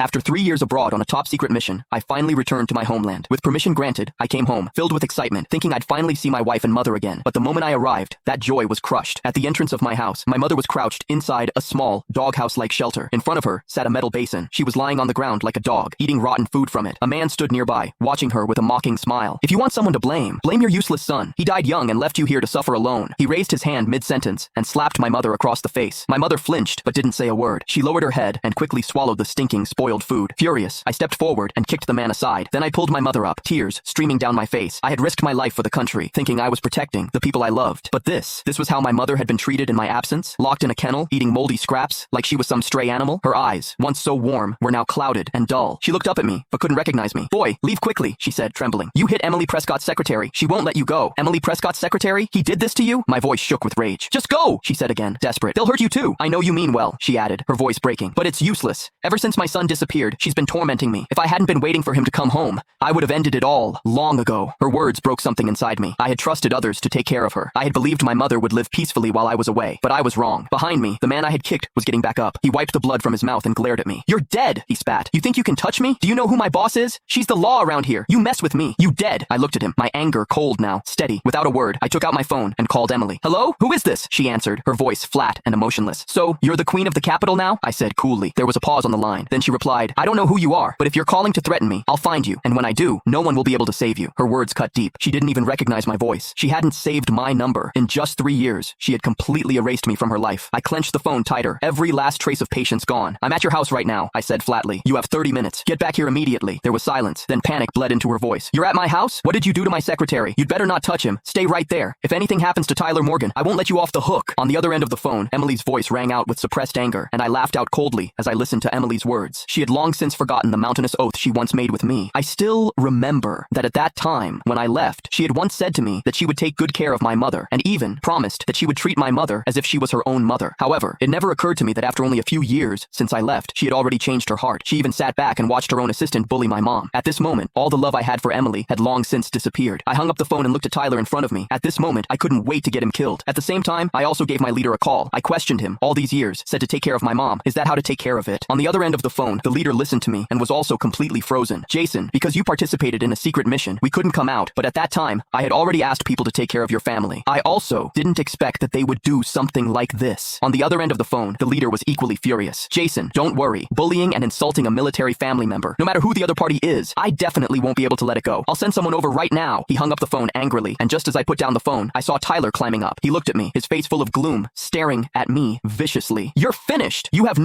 After 3 years abroad on a top-secret mission, I finally returned to my homeland. With permission granted, I came home, filled with excitement, thinking I'd finally see my wife and mother again. But the moment I arrived, that joy was crushed. At the entrance of my house, my mother was crouched inside a small, doghouse-like shelter. In front of her sat a metal basin. She was lying on the ground like a dog, eating rotten food from it. A man stood nearby, watching her with a mocking smile. If you want someone to blame your useless son. He died young and left you here to suffer alone. He raised his hand mid-sentence and slapped my mother across the face. My mother flinched, but didn't say a word. She lowered her head and quickly swallowed the stinking, spoiled food. Furious, I stepped forward and kicked the man aside. Then I pulled my mother up, tears streaming down my face. I had risked my life for the country, thinking I was protecting the people I loved. But this was how my mother had been treated in my absence, locked in a kennel, eating moldy scraps like she was some stray animal. Her eyes, once so warm, were now clouded and dull. She looked up at me, but couldn't recognize me. "Boy, leave quickly," she said, trembling. "You hit Emily Prescott's secretary. She won't let you go." "Emily Prescott's secretary? He did this to you?" My voice shook with rage. "Just go," she said again, desperate. "They'll hurt you too." "I know you mean well," she added, her voice breaking. "But it's useless. Ever since my son disappeared, she's been tormenting me. If I hadn't been waiting for him to come home, I would have ended it all long ago." Her words broke something inside me. I had trusted others to take care of her. I had believed my mother would live peacefully while I was away, but I was wrong. Behind me, the man I had kicked was getting back up. He wiped the blood from his mouth and glared at me. "You're dead," he spat. "You think you can touch me? Do you know who my boss is? She's the law around here. You mess with me, you dead." I looked at him, my anger cold now, steady. Without a word, I took out my phone and called Emily. "Hello? Who is this?" she answered, her voice flat and emotionless. "So, you're the queen of the capital now?" I said coolly. There was a pause on the line. Then she replied, "I don't know who you are, but if you're calling to threaten me, I'll find you, and when I do, no one will be able to save you." Her words cut deep. She didn't even recognize my voice. She hadn't saved my number. In just 3 years, she had completely erased me from her life. I clenched the phone tighter, every last trace of patience gone. "I'm at your house right now," I said flatly. "You have 30 minutes. Get back here immediately." There was silence. Then panic bled into her voice. "You're at my house? What did you do to my secretary? You'd better not touch him. Stay right there. If anything happens to Tyler Morgan, I won't let you off the hook." On the other end of the phone, Emily's voice rang out with suppressed anger, and I laughed out coldly as I listened to Emily's words. She had long since forgotten the mountainous oath she once made with me. I still remember that at that time, when I left, she had once said to me that she would take good care of my mother, and even promised that she would treat my mother as if she was her own mother. However, it never occurred to me that after only a few years since I left, she had already changed her heart. She even sat back and watched her own assistant bully my mom. At this moment, all the love I had for Emily had long since disappeared. I hung up the phone and looked at Tyler in front of me. At this moment, I couldn't wait to get him killed. At the same time, I also gave my leader a call. I questioned him. All these years, said to take care of my mom. Is that how to take care of it? On the other end of the phone, the leader listened to me and was also completely frozen. "Jason, because you participated in a secret mission, we couldn't come out, but at that time, I had already asked people to take care of your family. I also didn't expect that they would do something like this." On the other end of the phone, the leader was equally furious. "Jason, don't worry. Bullying and insulting a military family member, no matter who the other party is, I definitely won't be able to let it go. I'll send someone over right now." He hung up the phone angrily, and just as I put down the phone, I saw Tyler climbing up. He looked at me, his face full of gloom, staring at me viciously. "You're finished. You have no